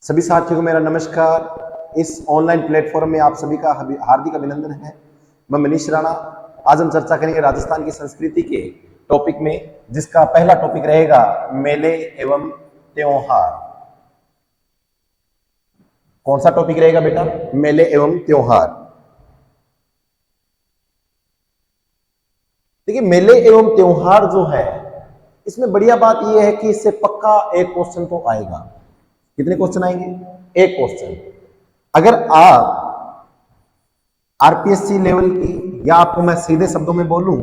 सभी साथियों को मेरा नमस्कार। इस ऑनलाइन प्लेटफॉर्म में आप सभी का हार्दिक अभिनंदन है। मैं मनीष राणा। आज हम चर्चा करेंगे राजस्थान की संस्कृति के टॉपिक में, जिसका पहला टॉपिक रहेगा मेले एवं त्योहार। कौन सा टॉपिक रहेगा बेटा? मेले एवं त्योहार। देखिए, मेले एवं त्योहार जो है, इसमें बढ़िया बात यह है कि इससे पक्का एक क्वेश्चन तो आएगा। कितने क्वेश्चन आएंगे? एक क्वेश्चन। अगर आप आरपीएससी लेवल की, या आपको मैं सीधे शब्दों में बोलूं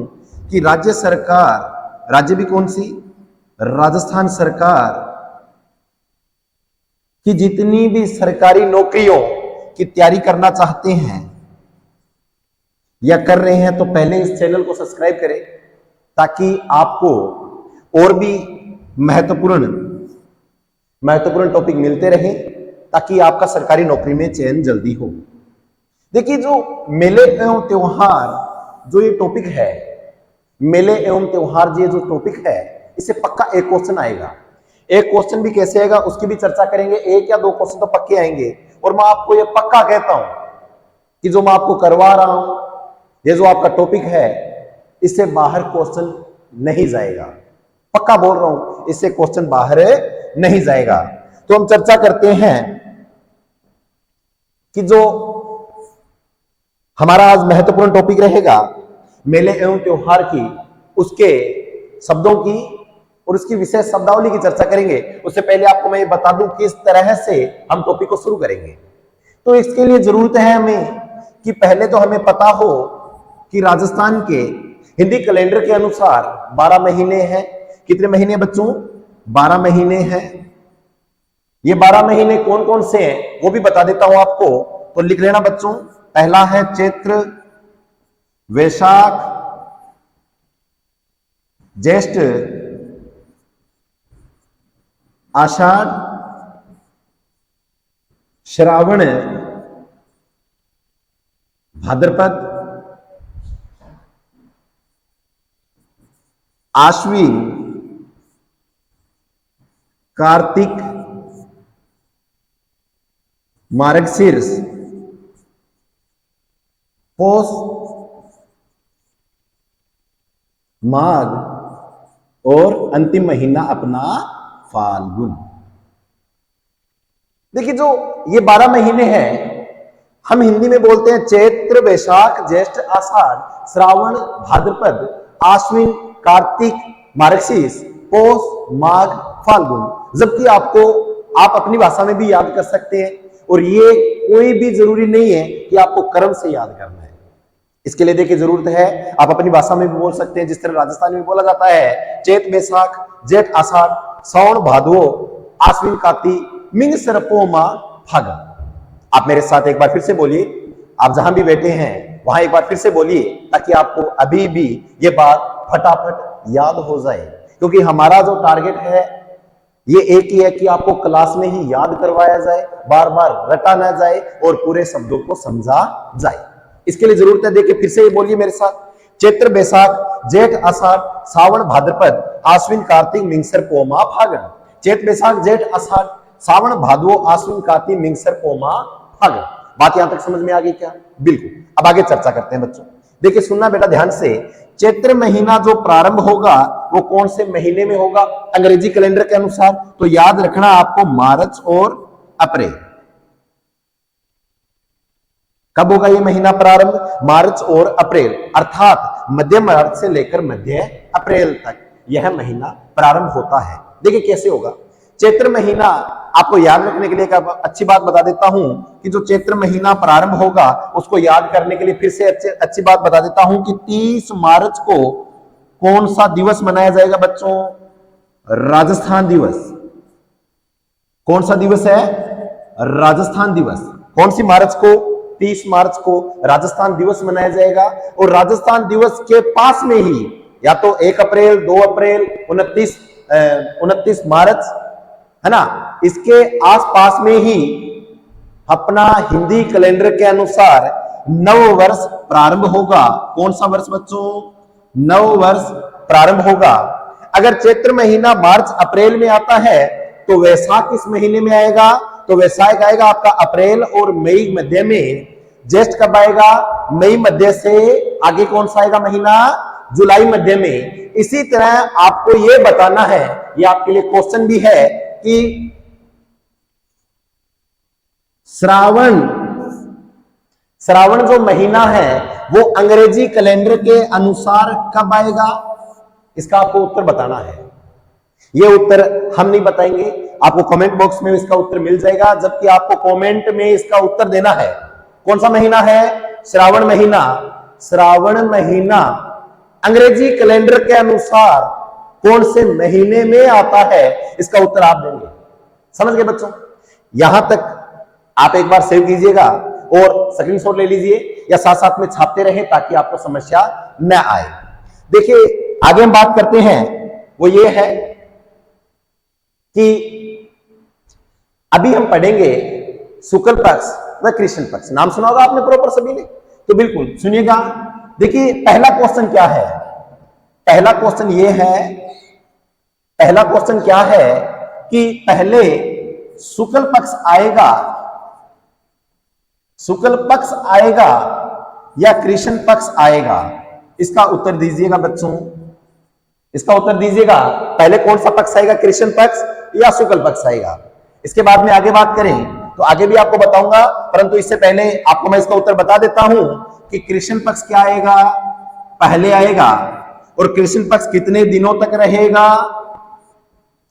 कि राज्य सरकार, राज्य भी कौन सी? राजस्थान सरकार की जितनी भी सरकारी नौकरियों की तैयारी करना चाहते हैं या कर रहे हैं, तो पहले इस चैनल को सब्सक्राइब करें ताकि आपको और भी महत्वपूर्ण टॉपिक मिलते रहे, ताकि आपका सरकारी नौकरी में चयन जल्दी हो। देखिए, जो मेले एवं त्योहार जो ये टॉपिक है, मेले एवं त्योहार ये जो टॉपिक है, इससे पक्का एक क्वेश्चन आएगा। एक क्वेश्चन भी कैसे आएगा उसकी भी चर्चा करेंगे। एक या दो क्वेश्चन तो पक्के आएंगे, और मैं आपको ये पक्का कहता हूं कि जो मैं आपको करवा रहा हूं, ये जो आपका टॉपिक है, इससे बाहर क्वेश्चन नहीं जाएगा। पक्का बोल रहा हूं, इससे क्वेश्चन बाहर नहीं जाएगा। तो हम चर्चा करते हैं कि जो हमारा आज महत्वपूर्ण टॉपिक रहेगा मेले एवं त्योहार की, उसके शब्दों की और उसकी विशेष शब्दावली की चर्चा करेंगे। उससे पहले आपको मैं ये बता दूं किस तरह से हम टॉपिक को शुरू करेंगे। तो इसके लिए जरूरत है हमें कि पहले तो हमें पता हो कि राजस्थान के हिंदी कैलेंडर के अनुसार 12 महीने हैं। कितने महीने बच्चों? 12 महीने हैं। ये 12 महीने कौन कौन से हैं वो भी बता देता हूं आपको, तो लिख लेना बच्चों। पहला है चैत्र, वैशाख, ज्येष्ठ, आषाढ़, श्रावण, भाद्रपद, आश्विन, कार्तिक, मार्गशीर्ष, पौष, माघ और अंतिम महीना अपना फाल्गुन। देखिए, जो ये 12 महीने हैं, हम हिंदी में बोलते हैं चैत्र, वैशाख, ज्येष्ठ, आषाढ़, श्रावण, भाद्रपद, आश्विन, कार्तिक, मार्गशीर्ष, पौष, माघ, फाल्गुन। जबकि आप अपनी भाषा में भी याद कर सकते हैं, और ये कोई भी जरूरी नहीं है कि आपको क्रम से याद करना है। इसके लिए देखिए, जरूरत है आप अपनी भाषा में भी बोल सकते हैं, जिस तरह राजस्थानी में बोला जाता है चैत वैशाख जेठ आषाढ़ सावन भादो आश्विन कार्तिक मिंग सरपो माह फागुन। आप मेरे साथ एक बार फिर से बोलिए। आप जहां भी बैठे हैं वहां एक बार फिर से बोलिए, ताकि आपको अभी भी ये बात फटाफट याद हो जाए। क्योंकि हमारा जो टारगेट है ये एक ही है कि आपको क्लास में ही याद करवाया जाए, बार बार रटा ना जाए और पूरे शब्दों को समझा जाए। इसके लिए जरूरत है, देखिए फिर से ये बोलिए मेरे साथ। चैत्र वैशाख जेठ आषाढ़ सावन भाद्रपद आश्विन कार्तिक मिंगसर पोमा फागुन। चैत्र वैशाख जेठ आषाढ़ सावन भादो आश्विन कार्तिक मिंगसर पोमा फागुन। बात यहां तक समझ में आ गई क्या? बिल्कुल। अब आगे चर्चा करते हैं बच्चों। देखिए, सुनना बेटा ध्यान से। चैत्र महीना जो प्रारंभ होगा वो कौन से महीने में होगा अंग्रेजी कैलेंडर के अनुसार? तो याद रखना आपको, मार्च और अप्रैल। कब होगा ये महीना प्रारंभ? मार्च और अप्रैल, अर्थात मध्य मार्च से लेकर मध्य अप्रैल तक यह महीना प्रारंभ होता है। देखिए कैसे होगा। चैत्र महीना आपको याद रखने के लिए एक अच्छी बात बता देता हूं कि जो चैत्र महीना प्रारंभ होगा उसको याद करने के लिए फिर से अच्छी बात बता देता हूं कि 30 मार्च को कौन सा दिवस मनाया जाएगा बच्चों? राजस्थान दिवस। कौन सा दिवस है? राजस्थान दिवस। कौन सी मार्च को? 30 मार्च को राजस्थान दिवस मनाया जाएगा। और राजस्थान दिवस के पास में ही या तो 1 अप्रैल 2 अप्रैल 29 मार्च, है ना, इसके आसपास में ही अपना हिंदी कैलेंडर के अनुसार नव वर्ष प्रारंभ होगा। कौन सा वर्ष बच्चों? नव वर्ष प्रारंभ होगा। अगर चैत्र महीना मार्च अप्रैल में आता है तो वैशाख किस महीने में आएगा? तो वैशाख आएगा आपका अप्रैल और मई मध्य में। ज्येष्ठ कब आएगा? मई मध्य से आगे कौन सा आएगा महीना? जुलाई मध्य में। इसी तरह आपको यह बताना है, यह आपके लिए क्वेश्चन भी है कि श्रावण जो महीना है वो अंग्रेजी कैलेंडर के अनुसार कब आएगा? इसका आपको उत्तर बताना है। यह उत्तर हम नहीं बताएंगे, आपको कमेंट बॉक्स में इसका उत्तर मिल जाएगा, जबकि आपको कमेंट में इसका उत्तर देना है। कौन सा महीना है? श्रावण महीना। श्रावण महीना अंग्रेजी कैलेंडर के अनुसार कौन से महीने में आता है, इसका उत्तर आप देंगे। समझ गए बच्चों? यहां तक आप एक बार सेव कीजिएगा और स्क्रीनशॉट ले लीजिए या साथ साथ में छापते रहें ताकि आपको समस्या न आए। देखिए आगे हम बात करते हैं, वो ये है कि अभी हम पढ़ेंगे शुक्ल पक्ष व कृष्ण पक्ष। नाम सुना होगा आपने प्रॉपर सभी ने, तो बिल्कुल सुनिएगा। देखिए पहला क्वेश्चन क्या है? पहला क्वेश्चन ये है, पहला क्वेश्चन क्या है कि पहले शुक्ल पक्ष आएगा, शुक्ल पक्ष आएगा या कृष्ण पक्ष आएगा? इसका उत्तर दीजिएगा बच्चों, इसका उत्तर दीजिएगा। पहले कौन सा पक्ष आएगा, कृष्ण पक्ष या शुक्ल पक्ष आएगा? इसके बाद में आगे बात करें तो आगे भी आपको बताऊंगा, परंतु इससे पहले आपको मैं इसका उत्तर बता देता हूं कि कृष्ण पक्ष क्या आएगा, पहले आएगा। और कृष्ण पक्ष कितने दिनों तक रहेगा?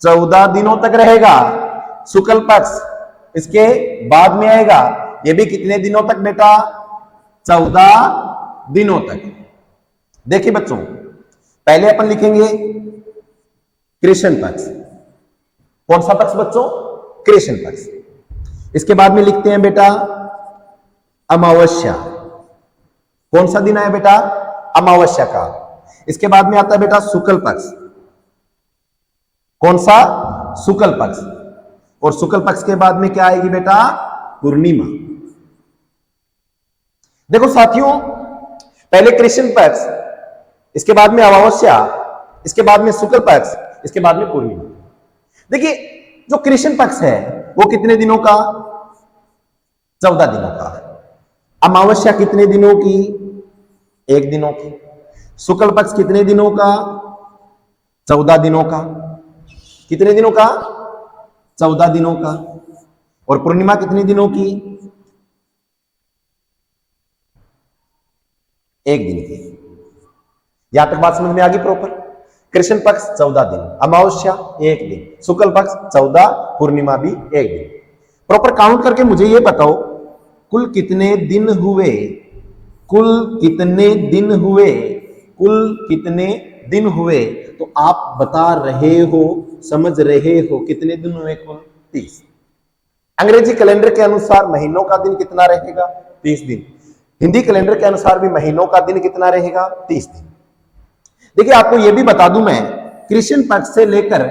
14 दिनों तक रहेगा। शुक्ल पक्ष इसके बाद में आएगा, यह भी कितने दिनों तक बेटा? 14 दिनों तक। देखिए बच्चों, पहले अपन लिखेंगे कृष्ण पक्ष। कौन सा पक्ष बच्चों? कृष्ण पक्ष। इसके बाद में लिखते हैं बेटा अमावस्या। कौन सा दिन है बेटा? अमावस्या का। इसके बाद में आता है बेटा शुक्ल पक्ष। कौन सा? शुक्ल पक्ष। और शुक्ल पक्ष के बाद में क्या आएगी बेटा? पूर्णिमा। देखो साथियों, पहले कृष्ण पक्ष, इसके बाद में अमावस्या, इसके बाद में शुक्ल पक्ष, इसके बाद में पूर्णिमा। देखिए जो कृष्ण पक्ष है वो कितने दिनों का? 14 दिनों का। अमावस्या कितने दिनों की? 1 दिनों की। शुक्ल पक्ष कितने दिनों का? 14 दिनों का। कितने दिनों का? 14 दिनों का। और पूर्णिमा कितने दिनों की? 1 दिन की। यहां तक बात समझ में आ गई प्रॉपर? कृष्ण पक्ष 14 दिन, अमावस्या 1 दिन, शुक्ल पक्ष 14, पूर्णिमा भी 1 दिन। प्रॉपर काउंट करके मुझे यह बताओ कुल कितने दिन हुए? कुल कितने दिन हुए? कुल कितने दिन हुए? तो आप बता रहे हो, समझ रहे हो, कितने दिन हुए कुल? 30। अंग्रेजी कैलेंडर के अनुसार महीनों का दिन कितना रहेगा? 30 दिन। हिंदी कैलेंडर के अनुसार भी महीनों का दिन कितना रहेगा? 30 दिन। देखिए आपको यह भी बता दूं मैं, कृष्ण पक्ष से लेकर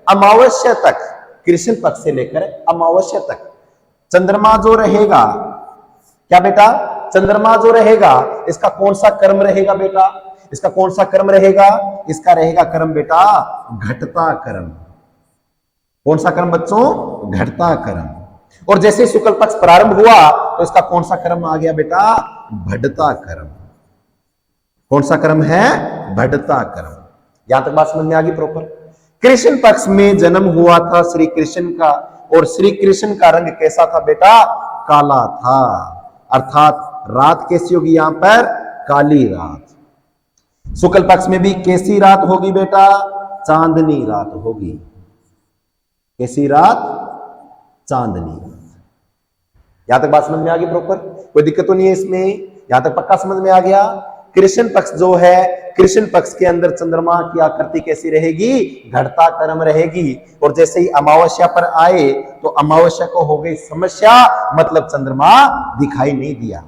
अमावस्या तक, कृष्ण पक्ष से लेकर अमावस्या तक चंद्रमा जो रहेगा, क्या बेटा? चंद्रमा जो रहेगा, इसका कौन सा कर्म रहेगा बेटा? इसका कौन सा कर्म रहेगा? इसका रहेगा कर्म बेटा घटता कर्म। कौन सा कर्म बच्चों? घटता कर्म। और जैसे शुक्ल पक्ष प्रारंभ हुआ तो इसका कौन सा कर्म आ गया बेटा? बढ़ता कर्म। कौन सा कर्म है? बढ़ता कर्म। यहां तक बात समझ में आ गई प्रॉपर? कृष्ण पक्ष में जन्म हुआ था श्री कृष्ण का, और श्री कृष्ण का रंग कैसा था बेटा? काला था। अर्थात रात कैसी होगी यहां पर? काली रात। शुक्ल पक्ष में भी कैसी रात होगी बेटा? चांदनी रात होगी। कैसी रात? चांदनी रात। यहां तक बात समझ में आ गई प्रॉपर? कोई दिक्कत तो नहीं है इसमें? यहां तक पक्का समझ में आ गया? कृष्ण पक्ष जो है, कृष्ण पक्ष के अंदर चंद्रमा की आकृति कैसी रहेगी? घटता कर्म रहेगी। और जैसे ही अमावस्या पर आए तो अमावस्या को हो गई समस्या, मतलब चंद्रमा दिखाई नहीं दिया।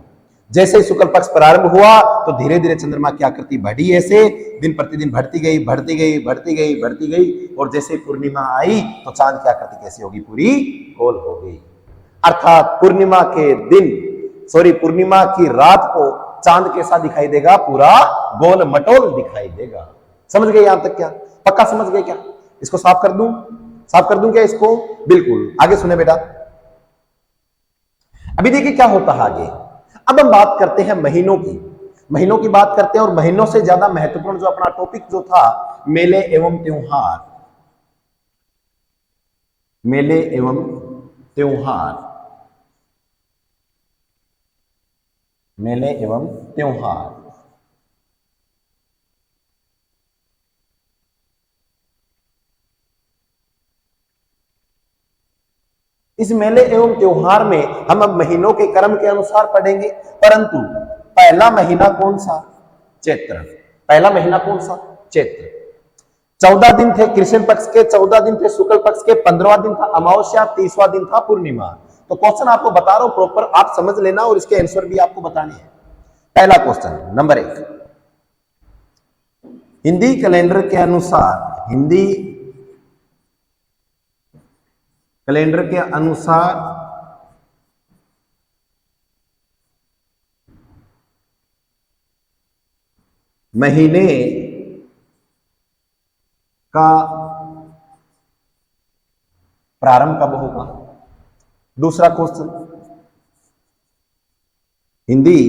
जैसे ही शुक्ल पक्ष प्रारंभ हुआ तो धीरे धीरे चंद्रमा की आकृति बढ़ी, ऐसे दिन प्रतिदिन बढ़ती गई, बढ़ती गई, बढ़ती गई, बढ़ती गई। और जैसे पूर्णिमा आई तो चांद की आकृति कैसी होगी? पूरी गोल हो गई। अर्थात पूर्णिमा के दिन, पूर्णिमा की रात को चांद कैसा दिखाई देगा? पूरा गोल मटोल दिखाई देगा। समझ गए यहां तक? क्या पक्का समझ गए क्या? इसको साफ कर दूं? साफ कर दूं क्या इसको? बिल्कुल। आगे सुने बेटा, अभी देखिए क्या होता है आगे। अब हम बात करते हैं महीनों की, महीनों की बात करते हैं, और महीनों से ज्यादा महत्वपूर्ण जो अपना टॉपिक जो था, मेले एवं त्योहार, मेले एवं त्योहार, मेले एवं त्योहार। इस मेले एवं त्योहार में हम अब महीनों के क्रम के अनुसार पढ़ेंगे, परंतु पहला महीना कौन सा? चैत्र। पहला महीना कौन सा? चैत्र। 14 दिन थे कृष्ण पक्ष के, 14 दिन थे शुक्ल पक्ष के, 15वां दिन था अमावस्या, 30वां दिन था पूर्णिमा। तो क्वेश्चन आपको बता रहा हूं, प्रॉपर आप समझ लेना और इसके आंसर भी आपको बताने हैं। पहला क्वेश्चन नंबर 1, हिंदी कैलेंडर के अनुसार, हिंदी कैलेंडर के अनुसार महीने का प्रारंभ कब होगा? दूसरा क्वेश्चन, हिंदी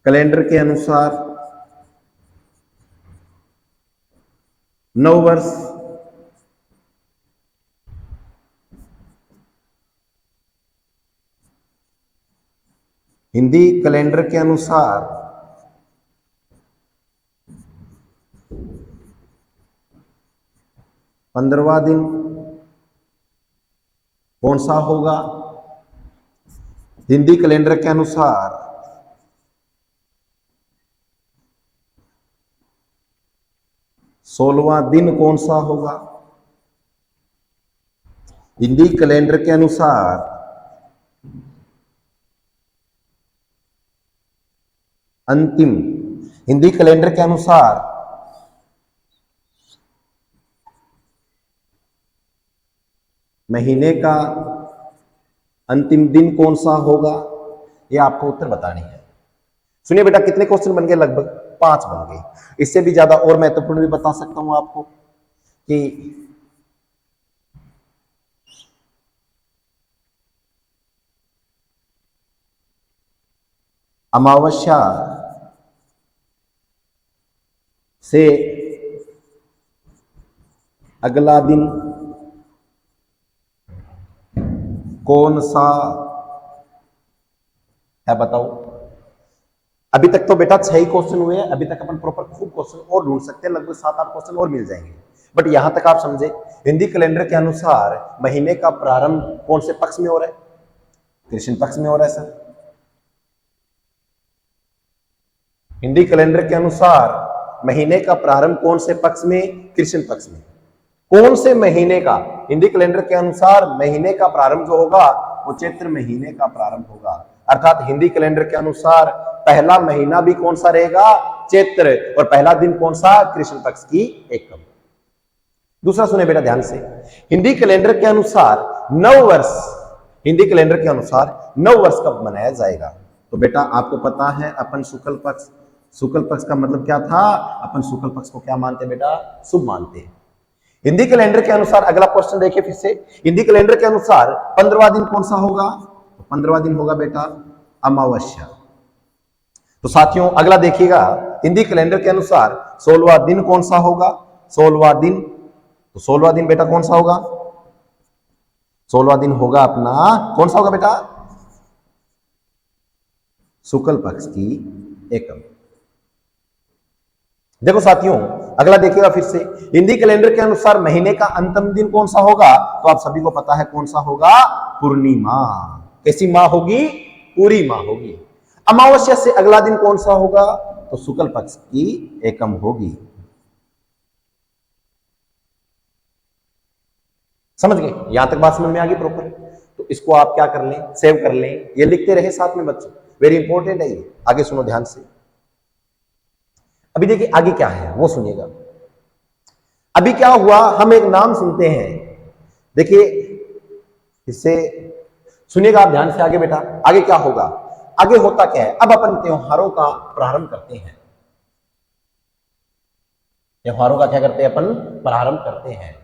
कैलेंडर के अनुसार नववर्ष हिंदी कैलेंडर के अनुसार 15वां दिन कौन सा होगा? हिंदी कैलेंडर के अनुसार 16वां दिन कौन सा होगा? हिंदी कैलेंडर के अनुसार अंतिम, हिंदी कैलेंडर के अनुसार महीने का अंतिम दिन कौन सा होगा? यह आपको उत्तर बतानी है। सुनिए बेटा, कितने क्वेश्चन बन गए? लगभग 5 बन गए। इससे भी ज्यादा और महत्वपूर्ण भी बता सकता हूं आपको कि अमावस्या से अगला दिन कौन सा है? बताओ। अभी तक तो बेटा 6 ही क्वेश्चन हुए हैं, अभी तक अपन प्रॉपर खूब क्वेश्चन और ढूंढ सकते हैं, लगभग 7-8 क्वेश्चन और मिल जाएंगे। बट यहां तक आप समझे, हिंदी कैलेंडर के अनुसार महीने का प्रारंभ कौन से पक्ष में हो रहा है? कृष्ण पक्ष में हो रहा है सर। हिंदी कैलेंडर के अनुसार महीने का प्रारंभ कौन से पक्ष में? कृष्ण पक्ष में। कौन से महीने का? हिंदी कैलेंडर के अनुसार महीने का प्रारंभ जो होगा वो चैत्र महीने का प्रारंभ होगा। अर्थात हिंदी कैलेंडर के अनुसार पहला महीना भी कौन सा रहेगा? चैत्र। और पहला दिन कौन सा? कृष्ण पक्ष की एकम। दूसरा सुने बेटा ध्यान से, हिंदी कैलेंडर के अनुसार नव वर्ष, हिंदी कैलेंडर के अनुसार नव वर्ष कब मनाया जाएगा? तो बेटा आपको पता है, अपन शुक्ल पक्ष, शुक्ल पक्ष का मतलब क्या था? अपन शुक्ल पक्ष को क्या मानते हैं बेटा? शुभ मानते हैं। हिंदी कैलेंडर के अनुसार अगला क्वेश्चन देखिए फिर से, हिंदी कैलेंडर के अनुसार 15वां दिन कौन सा होगा? तो 15वां दिन होगा बेटा अमावस्या। तो साथियों अगला देखिएगा, हिंदी कैलेंडर के अनुसार 16वां दिन कौन सा होगा? 16वां दिन, तो 16वां दिन बेटा कौन सा होगा? 16वां दिन होगा अपना, कौन सा होगा बेटा? शुक्ल पक्ष की एकम। देखो साथियों अगला देखिएगा फिर से, हिंदी कैलेंडर के अनुसार महीने का अंतिम दिन कौन सा होगा? तो आप सभी को पता है कौन सा होगा? पूर्णिमा। कैसी माह होगी? पूरी माह होगी। अमावस्या से अगला दिन कौन सा होगा? तो शुक्ल पक्ष की एकम होगी। समझ गए? यहां तक बात समझ में आ गई प्रॉपर? तो इसको आप क्या कर लें? सेव कर लें, ये लिखते रहे साथ में बच्चों, वेरी इंपॉर्टेंट है ये। आगे सुनो ध्यान से। अभी देखिए आगे क्या है वो सुनिएगा। अभी क्या हुआ, हम एक नाम सुनते हैं, देखिए इससे सुनिएगा आप ध्यान से। आगे बेटा आगे क्या होगा? आगे होता क्या है? अब अपन त्योहारों का प्रारंभ करते हैं। त्योहारों का क्या करते हैं अपन, प्रारंभ करते हैं।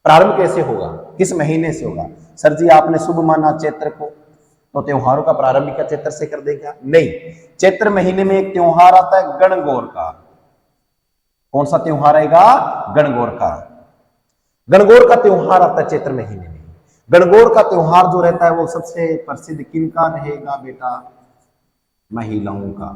प्रारंभ कैसे होगा, किस महीने से होगा? सर जी आपने शुभ माना चैत्र को, तो त्योहारों का प्रारंभ क्या चैत्र से कर दें क्या? नहीं, चैत्र महीने में एक त्योहार आता है गणगौर का। कौन सा त्योहार आएगा? गणगौर का। गणगौर का त्योहार आता है चैत्र महीने में। गणगौर का त्योहार जो रहता है वो सबसे प्रसिद्ध किनका रहेगा बेटा? महिलाओं का।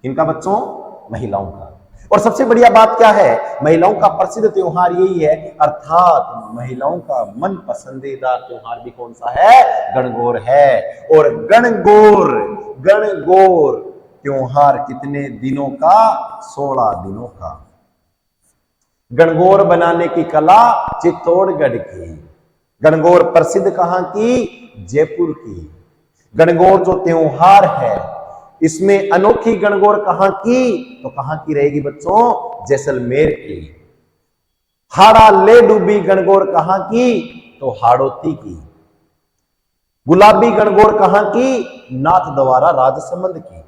किनका बच्चों? महिलाओं का। और सबसे बढ़िया बात क्या है, महिलाओं का प्रसिद्ध त्योहार यही है, अर्थात महिलाओं का मन पसंदीदा त्योहार भी कौन सा है? गणगौर है। और गणगौर गणगौर त्योहार कितने दिनों का? 16 दिनों का। गणगौर बनाने की कला चित्तौड़गढ़ की। गणगौर प्रसिद्ध कहां की? जयपुर की। गणगौर जो त्योहार है इसमें अनोखी गणगौर कहां की? तो कहां की रहेगी बच्चों? जैसलमेर की। हाड़ा ले डूबी गणगौर कहां की? तो हाड़ौती की। गुलाबी गणगौर कहां की? नाथ द्वारा राजसमंद की।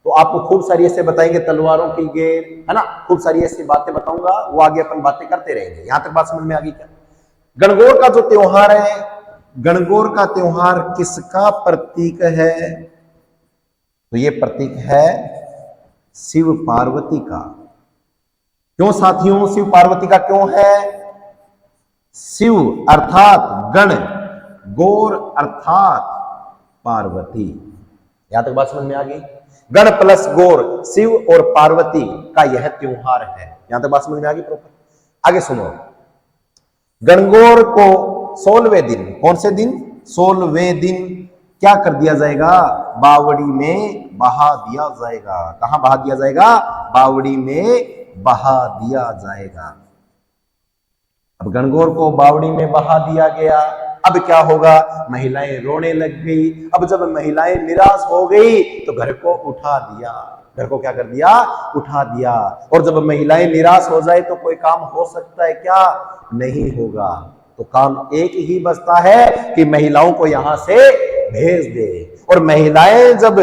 तो आपको खूब सारी ऐसे बताएंगे, तलवारों की गेर, है ना, खूब सारी ऐसी बातें बताऊंगा, वो आगे अपन बातें करते रहेंगे। यहां तक बात समझ में आ गई क्या? गणगौर का जो त्योहार है, गणगौर का त्योहार किसका प्रतीक है? तो ये प्रतीक है शिव पार्वती का। क्यों साथियों शिव पार्वती का क्यों है? शिव अर्थात गण, गौर अर्थात पार्वती। यहां तक बात समझ में आ गई? गण प्लस गौर, शिव और पार्वती का यह त्योहार है। यहां तक बात समझ में आ गई प्रॉपर? आगे सुनो, गणगौर को 16वें दिन, कौन से दिन? 16वें दिन क्या कर दिया जाएगा? बावड़ी में बहा दिया जाएगा। कहां बहा दिया जाएगा? बावड़ी में बहा दिया जाएगा। अब गणगौर को बावड़ी में बहा दिया गया, अब क्या होगा? महिलाएं रोने लग गई। अब जब महिलाएं निराश हो गई तो घर को उठा दिया। घर को क्या कर दिया? उठा दिया। और जब महिलाएं निराश हो जाए तो कोई काम हो सकता है क्या? नहीं होगा। तो काम एक ही बचता है कि महिलाओं को यहां से भेज दे। और महिलाएं जब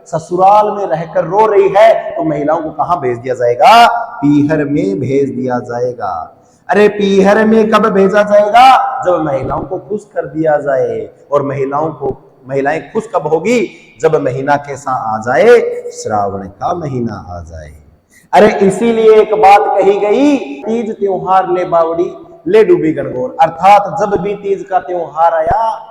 ससुराल में रहकर रो रही है तो महिलाओं को कहां भेज दिया जाएगा? पीहर में भेज दिया जाएगा। अरे पीहर में कब भेजा जाएगा? जब महिलाओं को खुश कर दिया जाए। और महिलाएं खुश कब होगी? जब महीना कैसा आ जाए? श्रावण का महीना आ जाए। अरे इसीलिए एक बात कही गई, तीज त्योहार ले बावड़ी ले डूबी गणगौर। अर्थात जब भी तीज का त्योहार आया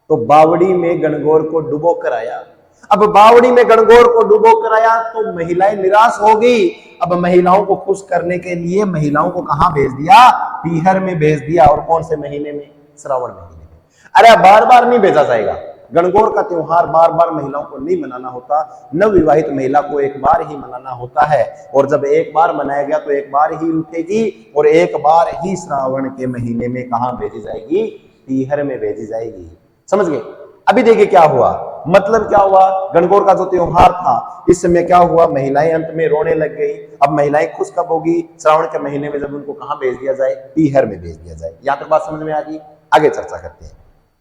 तो बावड़ी में गणगौर को डुबो कर आया। अब बावड़ी में गणगौर को डुबो कर आया तो महिलाएं निराश हो गई। अब महिलाओं को खुश करने के लिए महिलाओं को कहां भेज दिया? पीहर में भेज दिया। और कौन से महीने में? श्रावण महीने में। अरे बार बार नहीं भेजा जाएगा। गणगौर का त्योहार बार बार महिलाओं को नहीं मनाना होता। नवविवाहित महिला को एक बार ही मनाना होता है। और जब एक बार मनाया गया तो एक बार ही उठेगी और एक बार ही श्रावण के महीने में कहां भेजी जाएगी? पीहर में भेजी जाएगी। समझ गए? अभी देखिए क्या हुआ, मतलब क्या हुआ? गणगौर का जो त्योहार था इस समय क्या हुआ? महिलाएं अंत में रोने लग गई। अब महिलाएं खुश कब होगी? श्रावण के महीने में, जब उनको कहां भेज दिया जाए? पीहर में भेज दिया जाए। यहां तक बात समझ में आ गई? आगे चर्चा करते हैं।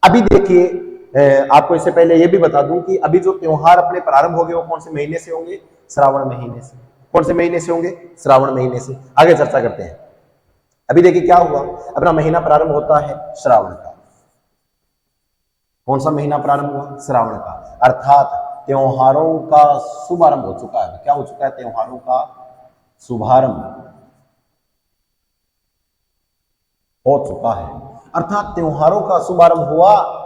अभी देखिए, आपको इससे पहले यह भी बता दूं कि अभी जो त्योहार अपने प्रारंभ होंगे वो कौन से महीने से होंगे? श्रावण महीने से। कौन से महीने से होंगे? श्रावण महीने से। आगे चर्चा करते हैं। अभी देखिए क्या हुआ, अपना महीना प्रारंभ होता है श्रावण का। कौन सा महीना प्रारंभ हुआ? श्रावण का। अर्थात त्योहारों का शुभारंभ हो चुका है। क्या हो चुका है? त्योहारों का शुभारंभ हो चुका है। अर्थात त्योहारों का शुभारंभ हुआ।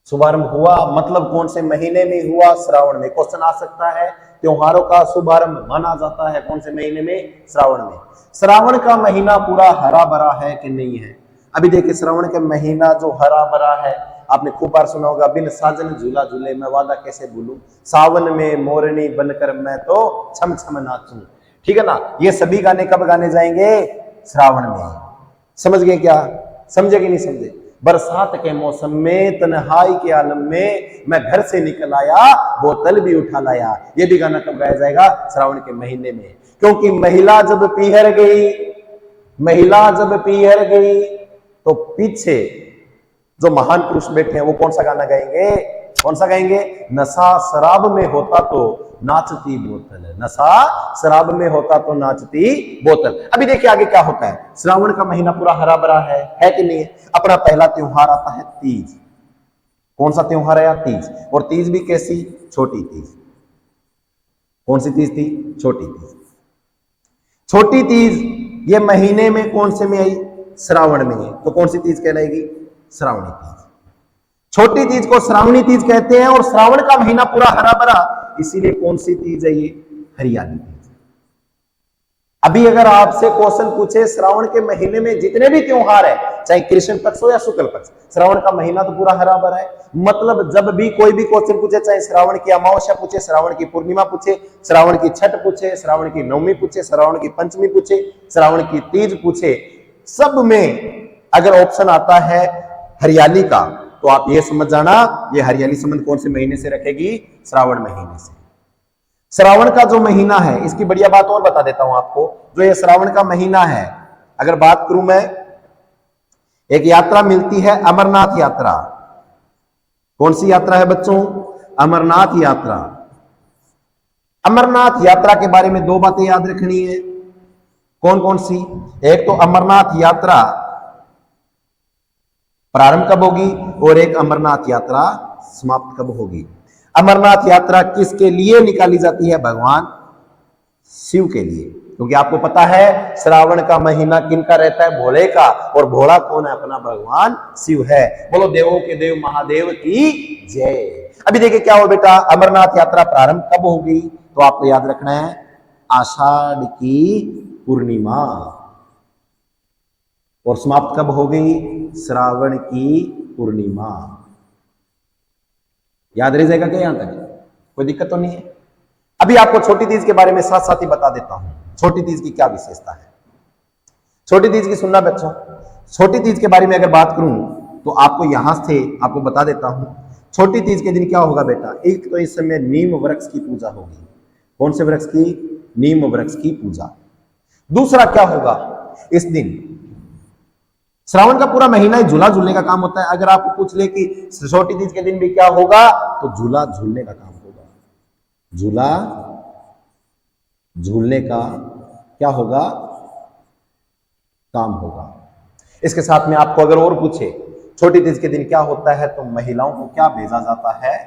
शुभारंभ हुआ मतलब कौन से महीने में हुआ? श्रावण में। क्वेश्चन आ सकता है, त्योहारों का शुभारंभ माना जाता है कौन से महीने में? श्रावण में। श्रावण का महीना पूरा हरा भरा है कि नहीं है? अभी देखिए, श्रावण का महीना जो हरा भरा है, आपने खूब बार सुना होगा, बिन साजन झूला झूले मैं वादा कैसे भूलूं, सावन में मोरनी बनकर मैं तो छम छम नाचूं। ठीक है ना? ये सभी गाने कब गाने जाएंगे? श्रावण में। समझ गए क्या? समझे कि नहीं समझे? बरसात के मौसम में तन्हाई के आलम में मैं घर से निकल आया, बोतल भी उठा लाया। ये भी गाना कब गाया जाएगा? श्रावण के महीने में। क्योंकि महिला जब पीहर गई तो पीछे जो महान पुरुष बैठे हैं वो कौन सा गाना गाएंगे? कौन सा गाएंगे? नशा शराब में होता तो नाचती बोतल, नशा शराब में होता तो नाचती बोतल। अभी देखिए आगे क्या होता है। श्रावण का महीना पूरा हरा भरा है कि नहीं है? अपना पहला त्योहार आता है तीज। कौन सा त्योहार है यार? तीज। और तीज भी कैसी? छोटी तीज। कौन सी तीज थी? छोटी तीज। छोटी तीज ये महीने में कौन से में आई? श्रावण में है, तो कौन सी तीज कहलाएगी? श्रावणी तीज। छोटी तीज को श्रावणी तीज कहते हैं। और श्रावण का महीना पूरा हरा भरा, इसीलिए कौन सी तीज है ये? हरियाली तीज। अभी अगर आपसे क्वेश्चन पूछे श्रावण के महीने में जितने भी त्योहार है, चाहे कृष्ण पक्ष हो या शुक्ल पक्ष, श्रावण का महीना तो पूरा हरा भरा है। मतलब जब भी कोई भी क्वेश्चन पूछे, चाहे श्रावण की अमावस्या पूछे, श्रावण की पूर्णिमा पूछे, श्रावण की छठ पूछे, श्रावण की नवमी पूछे, श्रावण की पंचमी पूछे, श्रावण की तीज पूछे, सब में अगर ऑप्शन आता है हरियाली का, तो आप ये समझ जाना ये हरियाली संबंध कौन से महीने से रखेगी? श्रावण महीने से। श्रावण का जो महीना है, इसकी बढ़िया बात और बता देता हूं आपको। जो ये श्रावण का महीना है, अगर बात करूं मैं, एक यात्रा मिलती है अमरनाथ यात्रा। कौन सी यात्रा है बच्चों? अमरनाथ यात्रा। अमरनाथ यात्रा के बारे में दो बातें याद रखनी है। कौन कौन सी? एक तो अमरनाथ यात्रा प्रारंभ कब होगी, और एक अमरनाथ यात्रा समाप्त कब होगी। अमरनाथ यात्रा किसके लिए निकाली जाती है? भगवान शिव के लिए। क्योंकि आपको पता है श्रावण का महीना किनका रहता है? भोले का। और भोला कौन है? अपना भगवान शिव है। बोलो देवों के देव महादेव की जय। अभी देखिए क्या हो बेटा, अमरनाथ यात्रा प्रारंभ कब होगी? तो आपको याद रखना है आषाढ़ की पूर्णिमा। और समाप्त कब होगी? श्रावण की पूर्णिमा। याद रह जाएगा क्या? यहां तक कोई दिक्कत तो नहीं है? अभी आपको छोटी तीज के बारे में साथ साथ ही बता देता हूं, छोटी तीज की क्या विशेषता है। छोटी तीज की सुनना बच्चों। छोटी तीज के बारे में अगर बात करूं तो आपको यहां से आपको बता देता हूं। छोटी तीज के दिन क्या होगा बेटा? एक तो इस समय नीम वृक्ष की पूजा होगी। कौन से वृक्ष की? नीम वृक्ष की पूजा। दूसरा क्या होगा इस दिन? श्रावण का पूरा महीना ही झूला झूलने का काम होता है। अगर आपको पूछ ले कि छोटी तीज के दिन भी क्या होगा, तो झूला झूलने का काम होगा। झूला झूलने का क्या होगा? काम होगा। इसके साथ में आपको अगर और पूछे छोटी तीज के दिन क्या होता है, तो महिलाओं को क्या भेजा जाता है?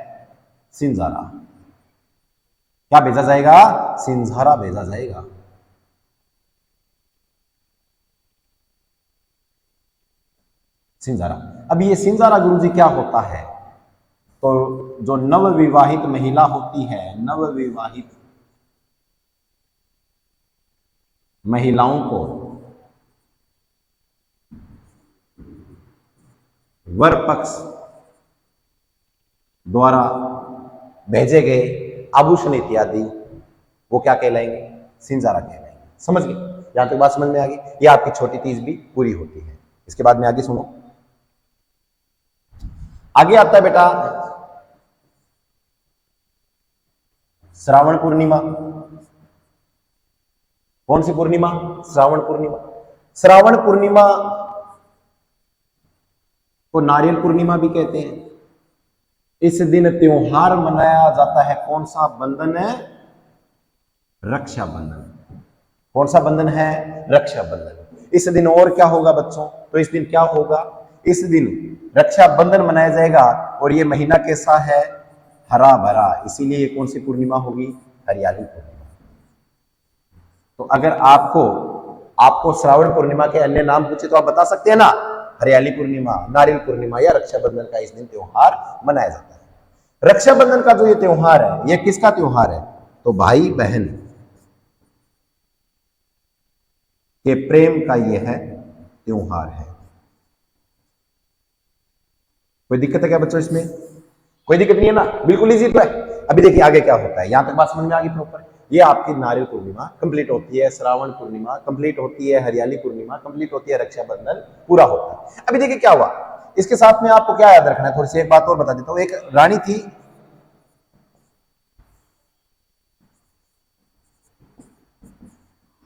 सिंजारा। क्या भेजा जाएगा? सिंजारा भेजा जाएगा। सिंजारा। अब ये सिंजारा गुरुजी क्या होता है? तो जो नवविवाहित महिला होती है, नवविवाहित महिलाओं को वर पक्ष द्वारा भेजे गए आभूषण इत्यादि वो क्या कहलाएंगे? सिंजारा कहलाएंगे। समझ गए? यहां तक बात समझ में आ गई? ये आपकी छोटी तीज भी पूरी होती है। इसके बाद में आगे सुनो। आगे आता है बेटा श्रावण पूर्णिमा। कौन सी पूर्णिमा? श्रावण पूर्णिमा। श्रावण पूर्णिमा को नारियल पूर्णिमा भी कहते हैं। इस दिन त्योहार मनाया जाता है। कौन सा बंधन है? रक्षाबंधन। कौन सा बंधन है? रक्षाबंधन। इस दिन और क्या होगा बच्चों? तो इस दिन क्या होगा? इस दिन रक्षाबंधन मनाया जाएगा। और ये महीना कैसा है? हरा भरा। इसीलिए ये कौन सी पूर्णिमा होगी? हरियाली पूर्णिमा। तो अगर आपको श्रावण पूर्णिमा के अन्य नाम पूछे तो आप बता सकते हैं ना? हरियाली पूर्णिमा, नारियल पूर्णिमा या रक्षाबंधन का इस दिन त्योहार मनाया जाता है। रक्षाबंधन का जो ये त्योहार है, ये किसका त्योहार है? तो भाई बहन के प्रेम का ये है त्योहार है। कोई दिक्कत है क्या बच्चों इसमें? कोई दिक्कत नहीं है ना? बिल्कुल इजी तो है। अभी देखिए आगे क्या होता है। यहां तक बात समझ में आ गई प्रॉपर? ये आपकी नारियल पूर्णिमा कंप्लीट होती है, श्रावण पूर्णिमा कंप्लीट होती है, हरियाली पूर्णिमा कंप्लीट होती है, रक्षाबंधन पूरा होता है। अभी देखिए क्या हुआ। इसके साथ में आपको क्या याद रखना है? थोड़ी सी एक बात और बता देता हूं। एक रानी थी,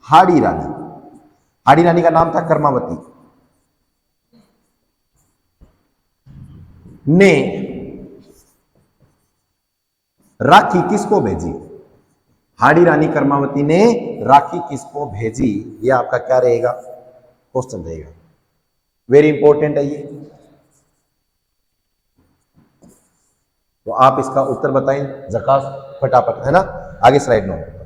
हाड़ी रानी। हाड़ी रानी का नाम था कर्मावती। ने राखी किसको भेजी? हाड़ी रानी कर्मावती ने राखी किसको भेजी? ये आपका क्या रहेगा? क्वेश्चन रहेगा। वेरी इंपॉर्टेंट है ये। तो आप इसका उत्तर बताएं झकास फटाफट, है ना। आगे स्लाइड में।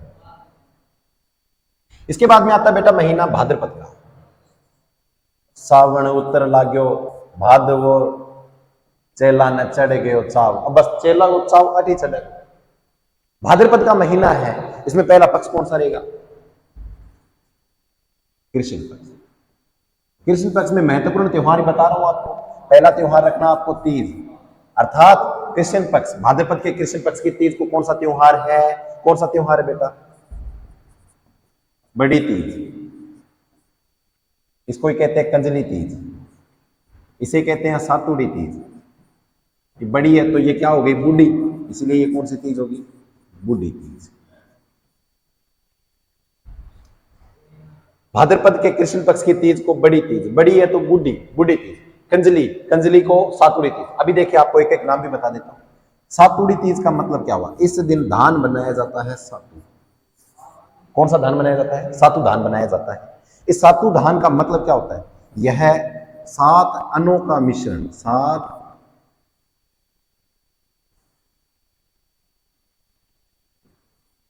इसके बाद में आता है बेटा महीना भाद्रपद का। सावन उतर लाग्यो, भादवो चेला न चढ़ गयो चाव। अब बस चेला को चाव अटी चढ़े। भाद्रपद का महीना है, इसमें पहला पक्ष कौन सा रहेगा? कृष्ण पक्ष। कृष्ण पक्ष में महत्वपूर्ण त्योहार ही बता रहा हूं आपको। पहला त्योहार रखना आपको तीज, अर्थात कृष्ण पक्ष। भाद्रपद के कृष्ण पक्ष की तीज को कौन सा त्योहार है? कौन सा त्योहार है बेटा? बड़ी तीज। इसको ही कहते हैं कंजली तीज, इसे कहते हैं सातुड़ी तीज। ये बड़ी है तो ये क्या हो गई? बूढ़ी, इसलिए ये कौन सी तीज होगी? बूढ़ी तीज। भाद्रपद के कृष्ण पक्ष की तीज को बड़ी तीज, बड़ी है तो बूढ़ी, बूढ़ी तीज। कंजली, कंजली को सातुड़ी तीज। अभी देखिए आपको एक एक नाम भी बता देता हूं। सातुड़ी तीज का मतलब क्या हुआ? इस दिन धान बनाया जाता है सातु। कौन सा धान बनाया जाता है? सातु धान बनाया जाता है। इस सातु धान का मतलब क्या होता है? यह 7 अन्नों का मिश्रण, 7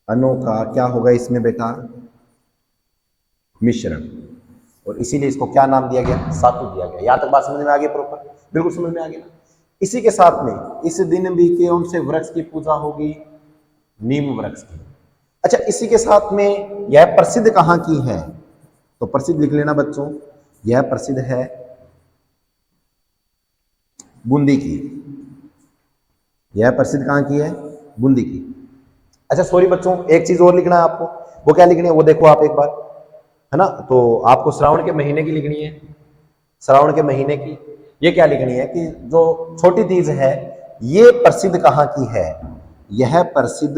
अन्नों का क्या होगा इसमें बेटा? मिश्रण। और इसीलिए इसको क्या नाम दिया गया? सातु दिया गया। यहां तक बात समझ में आ गई? प्रॉपर बिल्कुल समझ में आ गया। इसी के साथ में इस दिन भी कौन से वृक्ष की पूजा होगी? नीम वृक्ष की। अच्छा, इसी के साथ में यह प्रसिद्ध कहां की है? तो प्रसिद्ध लिख लेना बच्चों, यह प्रसिद्ध है बूंदी की। यह प्रसिद्ध कहां की है? बूंदी की। अच्छा सॉरी बच्चों, एक चीज और लिखना है आपको। वो क्या लिखनी है वो देखो आप एक बार, है ना। तो आपको श्रावण के महीने की लिखनी है। श्रावण के महीने की ये क्या लिखनी है कि जो छोटी तीज है ये प्रसिद्ध कहां की है? यह प्रसिद्ध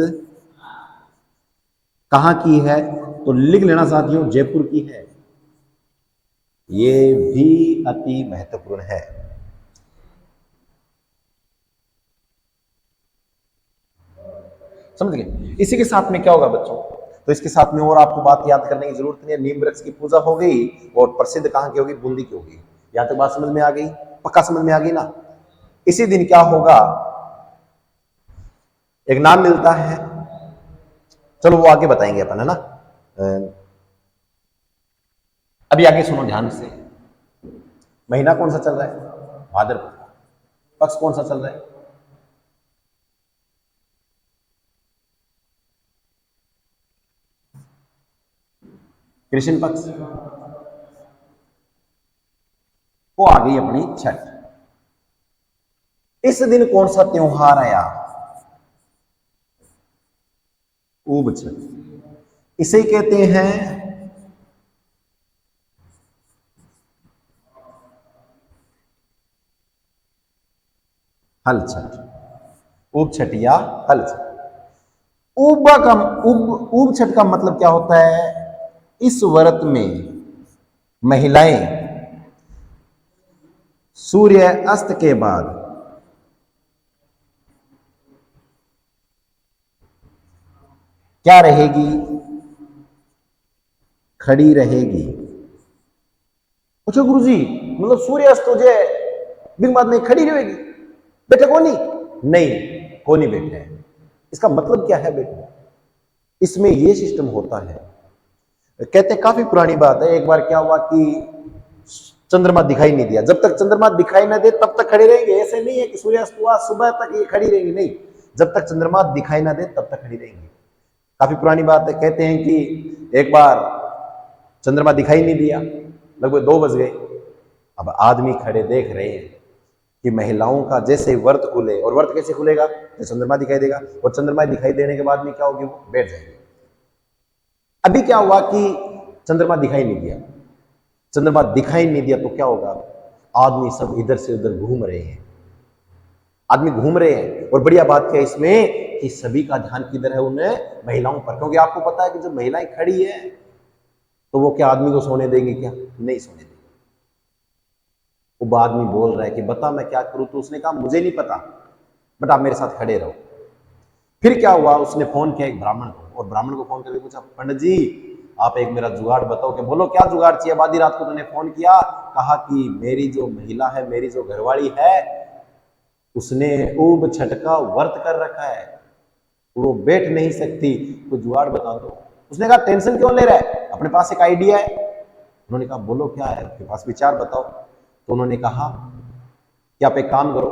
कहां की है? तो लिख लेना साथियों, जयपुर की है। ये भी अति महत्वपूर्ण है। समझ गए? इसी के साथ में क्या होगा बच्चों? तो इसके साथ में और आपको बात याद करने की जरूरत नहीं है। नीम वृक्ष की पूजा हो गई और प्रसिद्ध कहां की होगी? बूंदी की होगी। यहां तक बात समझ में आ गई? पक्का समझ में आ गई ना। इसी दिन क्या होगा? एक नाम मिलता है, चलो वो आगे बताएंगे अपन, है ना। अभी आगे सुनो ध्यान से। महीना कौन सा चल रहा है? भाद्रपद। पक्ष कौन सा चल रहा है? कृष्ण पक्ष। वो आ गई अपनी छठ। इस दिन कौन सा त्योहार आया? ऊब छठ। इसे कहते हैं हल छठ। ऊब छठ या हल छठ। ऊबा का ऊब छठ का मतलब क्या होता है? इस व्रत में महिलाएं सूर्य अस्त के बाद क्या रहेगी? खड़ी रहेगी। अच्छा गुरुजी, मतलब सूर्य अस्त हो जाए बिन बाद में खड़ी रहेगी? बेटे को नहीं को नहीं बैठे हैं। इसका मतलब क्या है बेटे? इसमें यह सिस्टम होता है, कहते हैं काफी पुरानी बात है। एक बार क्या हुआ कि चंद्रमा दिखाई नहीं दिया। जब तक चंद्रमा दिखाई ना दे तब तक खड़े रहेंगे। ऐसे नहीं है कि सूर्यास्त हुआ सुबह तक ये खड़ी रहेंगी, नहीं। जब तक चंद्रमा दिखाई ना दे तब तक खड़ी रहेंगी। काफी पुरानी बात है। कहते हैं कि एक बार चंद्रमा दिखाई नहीं दिया, लगभग 2 बज गए। अब आदमी खड़े देख रहे हैं कि महिलाओं का जैसे व्रत खुले, और व्रत कैसे खुलेगा? तो चंद्रमा दिखाई देगा, और चंद्रमा दिखाई देने के बाद में क्या होगी? वो बैठ जाएगी। अभी क्या हुआ कि चंद्रमा दिखाई नहीं दिया। चंद्रमा दिखाई नहीं दिया तो क्या होगा? आदमी सब इधर से उधर घूम रहे हैं। आदमी घूम रहे हैं, और बढ़िया बात क्या है इसमें कि सभी का ध्यान किधर है? उन्हें महिलाओं पर। क्योंकि आपको पता है कि जब महिलाएं खड़ी है तो वो क्या आदमी को सोने देंगी? क्या नहीं सोने देंगी। वो आदमी बोल रहा है कि बता मैं क्या करूं? तो उसने कहा मुझे नहीं पता, बट आप मेरे साथ खड़े रहो। फिर क्या हुआ, उसने फोन किया एक ब्राह्मण को, और ब्राह्मण को फोन करके पूछा, पंडित जी आप एक मेरा जुगाड़ बताओ। कि बोलो क्या जुगाड़ चाहिए, आधी रात को तूने फोन किया, कहा कि मेरी जो महिला है, मेरी जो घरवाली है, उसने ऊब छठ का व्रत कर रखा है, वो बैठ नहीं सकती, तो जुगाड़ बता दो। उसने कहा टेंशन क्यों ले रहा है, अपने पास एक आइडिया है। उन्होंने कहा बोलो क्या है आपके पास, विचार बताओ। तो उन्होंने कहा कि आप एक काम करो,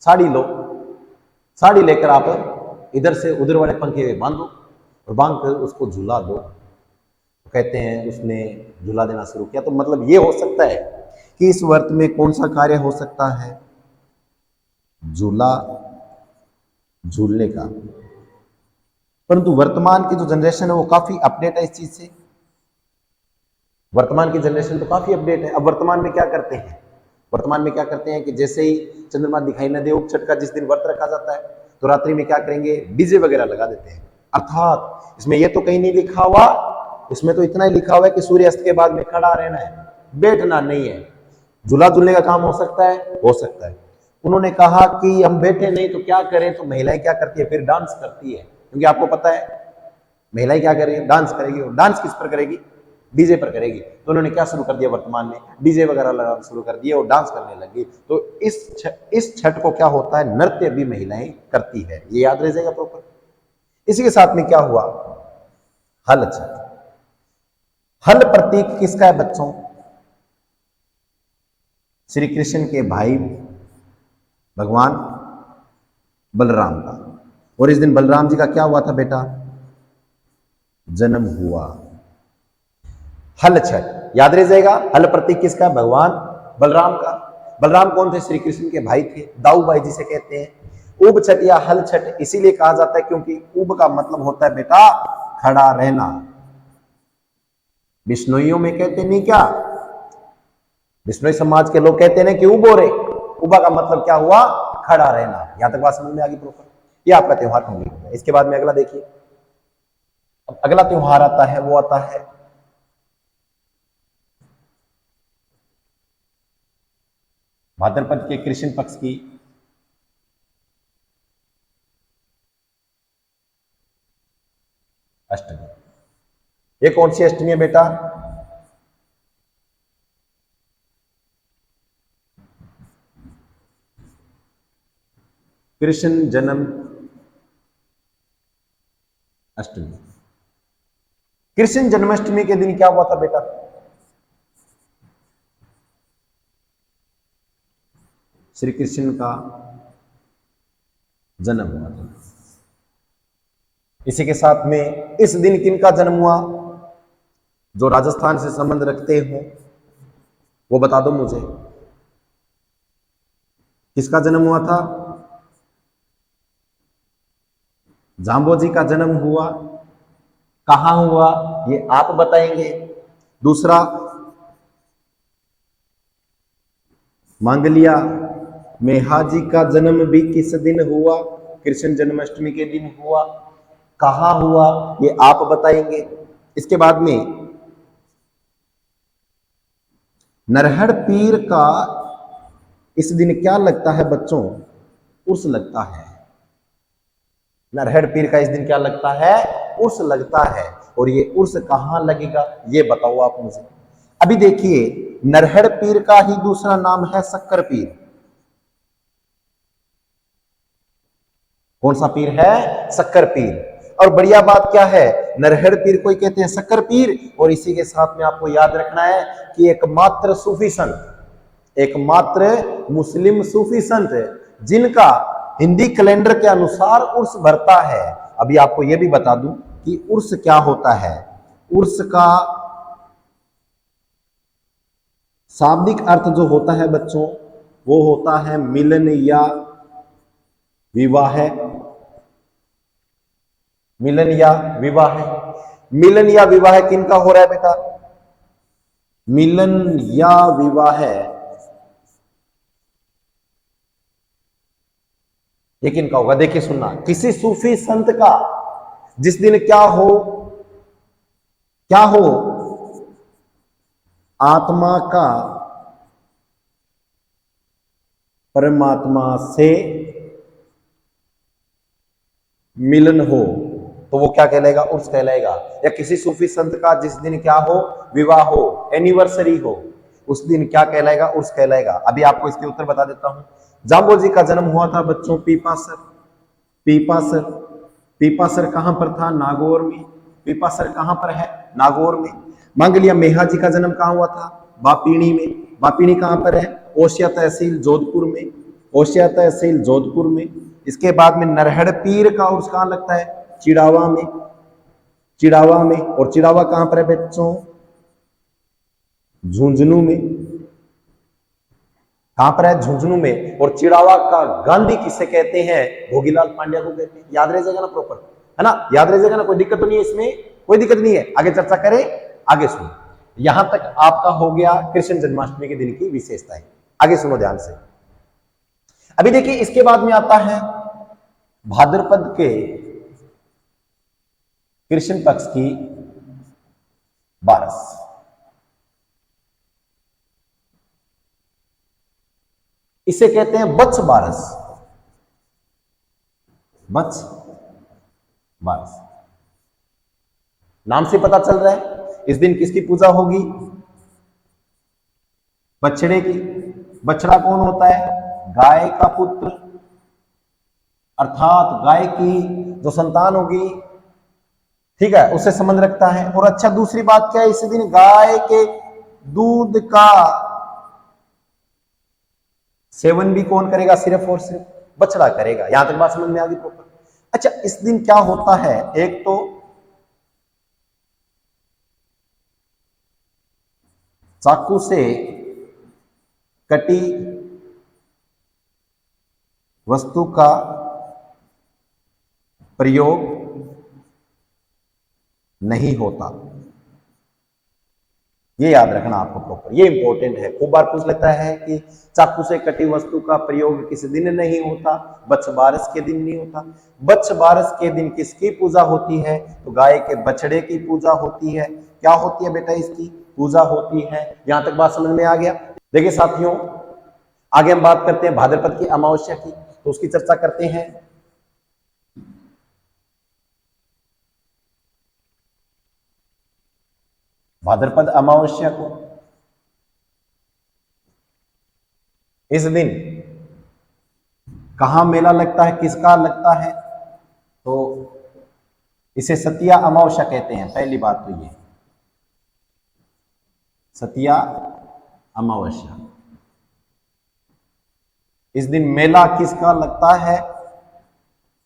साड़ी लो, साड़ी लेकर आप इधर से उधर वाले पंखे बांधो और बांध कर उसको झूला दो। तो कहते हैं उसने झूला देना शुरू किया। तो मतलब ये हो सकता है कि इस व्रत में कौन सा कार्य हो सकता है, झूला झूलने का। परंतु वर्तमान की जो जनरेशन है वो काफी अपडेट है इस चीज से, वर्तमान की जनरेशन तो काफी अपडेट है। अब वर्तमान में क्या करते हैं, वर्तमान में क्या करते हैं कि जैसे ही चंद्रमा दिखाई न दे, उपछट का जिस दिन व्रत रखा जाता है, तो रात्रि में क्या करेंगे, डीजे वगैरह लगा देते हैं। अर्थात इसमें ये तो कहीं नहीं लिखा हुआ, इसमें तो इतना ही लिखा हुआ है कि सूर्यास्त के बाद में खड़ा रहना है, बैठना नहीं है। झूला झूलने का काम हो सकता है, हो सकता है। उन्होंने कहा कि हम बैठे नहीं तो क्या करें, तो महिलाएं क्या करती है, फिर डांस करती है। क्योंकि आपको पता है महिलाएं क्या करेगी, डांस करेगी। और डांस किस पर करेगी, डीजे पर करेगी। तो उन्होंने क्या शुरू कर दिया, वर्तमान में डीजे वगैरह लगाना शुरू कर दिए और डांस करने लगी। तो इस छठ को क्या होता है, नृत्य भी महिलाएं करती है, ये याद रह जाएगा प्रॉपर। इसी के साथ में क्या हुआ, हल छठ। हल प्रतीक किसका है बच्चों, श्री कृष्ण के भाई भगवान बलराम का। और इस दिन बलराम जी का क्या हुआ था बेटा, जन्म हुआ। हल छठ याद रह जाएगा। हल प्रतीक किसका, भगवान बलराम का। बलराम कौन थे, श्री कृष्ण के भाई थे, दाऊ भाई जिसे कहते हैं। उब छठ या हल छठ इसीलिए कहा जाता है क्योंकि उब का मतलब होता है बेटा खड़ा रहना। बिश्नोइयों में कहते नहीं क्या, बिश्नोई समाज के लोग कहते हैं कि उबो रे, उबा का मतलब क्या हुआ, खड़ा रहना। यहां तक बात समझ में आ गई प्रॉपर। ये आपका त्योहार कंप्लीट हो गया। इसके बाद में अगला देखिए, अब अगला त्योहार आता है, वो आता है भाद्रपद के कृष्ण पक्ष की अष्टमी। ये कौन सी अष्टमी है बेटा, कृष्ण जन्म अष्टमी। कृष्ण जन्माष्टमी के दिन क्या हुआ था बेटा, श्री कृष्ण का जन्म हुआ था। इसी के साथ में इस दिन किनका जन्म हुआ, जो राजस्थान से संबंध रखते हो वो बता दो मुझे, किसका जन्म हुआ था, जाम्बोजी का जन्म हुआ। कहां हुआ ये आप बताएंगे। दूसरा, मांगलिया मेहाजी का जन्म भी किस दिन हुआ, कृष्ण जन्माष्टमी के दिन हुआ। कहां हुआ ये आप बताएंगे। इसके बाद में नरहर पीर का इस दिन क्या लगता है बच्चों, उर्स लगता है। नरहर पीर का इस दिन क्या लगता है, उर्स लगता है। और ये उर्स कहां लगेगा ये बताओ आप मुझे। अभी देखिए, नरहर पीर का ही दूसरा नाम है शक्कर पीर। कौन सा पीर है, शक्कर पीर। और बढ़िया बात क्या है, नरहर पीर को कहते हैं शक्कर पीर। और इसी के साथ में आपको याद रखना है कि एकमात्र सूफी संत, एकमात्र मुस्लिम सूफी संत जिनका हिंदी कैलेंडर के अनुसार उर्स भरता है। अभी आपको यह भी बता दूं कि उर्स क्या होता है। उर्स का शाब्दिक अर्थ जो होता है बच्चों, वो होता है मिलन या विवाह। मिलन या विवाह। मिलन या विवाह किनका हो रहा है बेटा, मिलन या विवाह ये किनका होगा, देखिए सुनना, किसी सूफी संत का जिस दिन क्या हो, क्या हो, आत्मा का परमात्मा से मिलन हो तो वो क्या कहलाएगा? उर्स कहलाएगा। या किसी सूफी संत का जिस दिन क्या हो? विवाह हो, एनिवर्सरी हो, उस दिन क्या कहलाएगा? उर्स कहलाएगा। अभी आपको इसके उत्तर बता देता हूं। जाम्बो जी का जन्म हुआ था बच्चों पीपासर। पीपासर, पीपासर कहां पर था? नागौर में। पीपासर कहां पर है? नागौर में। मंगलिया मेहा जी का जन्म कहां हुआ था? बापीणी में। बापीणी कहां पर है? ओसिया तहसील जोधपुर में। ओसिया तहसील जोधपुर में। इसके बाद में नरहड़ पीर का उर्स कहां लगता है? चिड़ावा में। चिड़ावा में। और चिड़ावा कहां पर है बच्चों? झुंझुनू में। कहां पर है? झुंझुनू में। और चिड़ावा का गांधी किसे कहते हैं? भोगीलाल पांड्या को कहते हैं। याद रह जाएगा ना प्रॉपर, है ना? याद रह जाएगा ना? कोई दिक्कत तो नहीं है इसमें? कोई दिक्कत नहीं है। आगे चर्चा करें, आगे सुनो। यहां तक आपका हो गया कृष्ण जन्माष्टमी के दिन की विशेषताएं। आगे सुनो ध्यान से। अभी देखिए इसके बाद में आता है भाद्रपद के कृष्ण पक्ष की बारस। इसे कहते हैं बच्छ बारस। बच्छ बारस नाम से पता चल रहा है इस दिन किसकी पूजा होगी? बछड़े की। बछड़ा कौन होता है? गाय का पुत्र, अर्थात गाय की जो संतान होगी, ठीक है, उससे संबंध रखता है। और अच्छा दूसरी बात क्या है? इस दिन गाय के दूध का सेवन भी कौन करेगा? सिर्फ और सिर्फ बछड़ा करेगा। यहां तक बात समझ में आ गई प्रॉपर? अच्छा इस दिन क्या होता है? एक तो चाकू से कटी वस्तु का प्रयोग नहीं होता। ये याद रखना आपको प्रॉपर, ये इंपॉर्टेंट है। खूब बार पूछ लेता है कि चाकू से कटी वस्तु का प्रयोग किस दिन नहीं होता? बच्छ बारस के दिन नहीं होता। बच्छ बारस के दिन किसकी पूजा होती है? तो गाय के बछड़े की पूजा होती है। क्या होती है बेटा? इसकी पूजा होती है। यहां तक बात समझ में आ गया? देखिए साथियों, आगे हम बात करते हैं भाद्रपद की अमावस्या की, तो उसकी चर्चा करते हैं। भाद्रपद अमावस्या को इस दिन कहां मेला लगता है? किसका लगता है? तो इसे सतिया अमावस्या कहते हैं। पहली बात तो ये सतिया अमावस्या। इस दिन मेला किसका लगता है?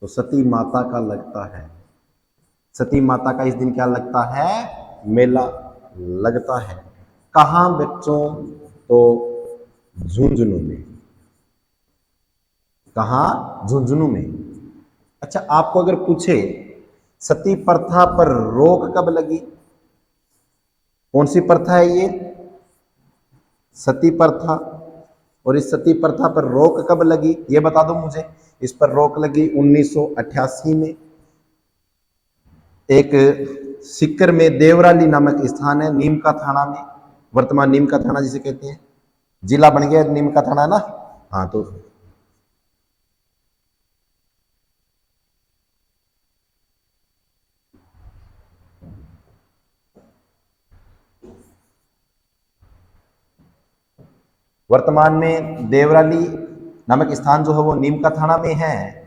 तो सती माता का लगता है। सती माता का इस दिन क्या लगता है? मेला लगता है। कहां बच्चों? तो झुंझुनू में। कहां? झुंझुनू में। अच्छा आपको अगर पूछे सती प्रथा पर रोक कब लगी? कौन सी प्रथा है ये? सती प्रथा। और इस सती प्रथा पर रोक कब लगी ये बता दो मुझे। इस पर रोक लगी 1988 में। एक सीकर में देवराली नामक स्थान है, नीम का थाना में, वर्तमान नीम का थाना जिसे कहते हैं, जिला बन गया नीम का थाना ना। हाँ तो वर्तमान में देवराली नामक स्थान जो है वो नीम का थाना में है।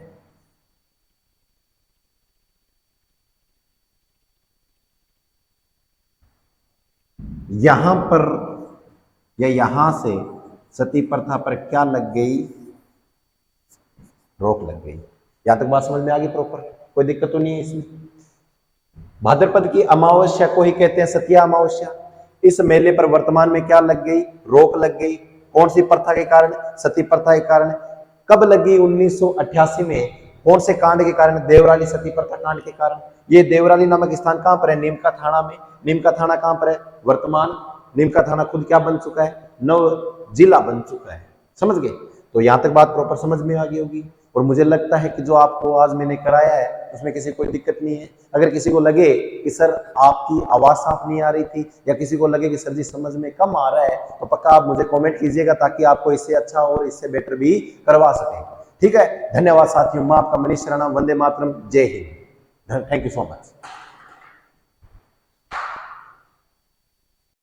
यहां पर या यहां से सती प्रथा पर क्या लग गई? रोक लग गई। यहां तक बात समझ में आ गई प्रॉपर? कोई दिक्कत तो नहीं है इसमें? भाद्रपद की अमावस्या को ही कहते हैं सतिया अमावस्या। इस मेले पर वर्तमान में क्या लग गई? रोक लग गई। कौन सी प्रथा के कारण? सती प्रथा के कारण। कब लगी? 1988 में। कौन से कांड के कारण? देवराली सती प्रथा कांड के कारण। ये देवराली नामक स्थान कहां पर है? नीम का थाना में। नीम का थाना कहां पर है? वर्तमान नीम का थाना खुद क्या बन चुका है? नव जिला बन चुका है। समझ गए? तो यहां तक बात प्रॉपर समझ में आ गई होगी। और मुझे लगता है कि जो आपको आज मैंने कराया है उसमें किसी कोई दिक्कत नहीं है। अगर किसी को लगे कि सर आपकी आवाज साफ नहीं आ रही थी, या किसी को लगे कि सर जी समझ में कम आ रहा है, तो पक्का आप मुझे कमेंट कीजिएगा ताकि आपको इससे अच्छा और इससे बेटर भी करवा सकें। ठीक है, धन्यवाद साथियों। मैं आपका मनीष राणा, वंदे मातरम, जय Hind, thank you so much.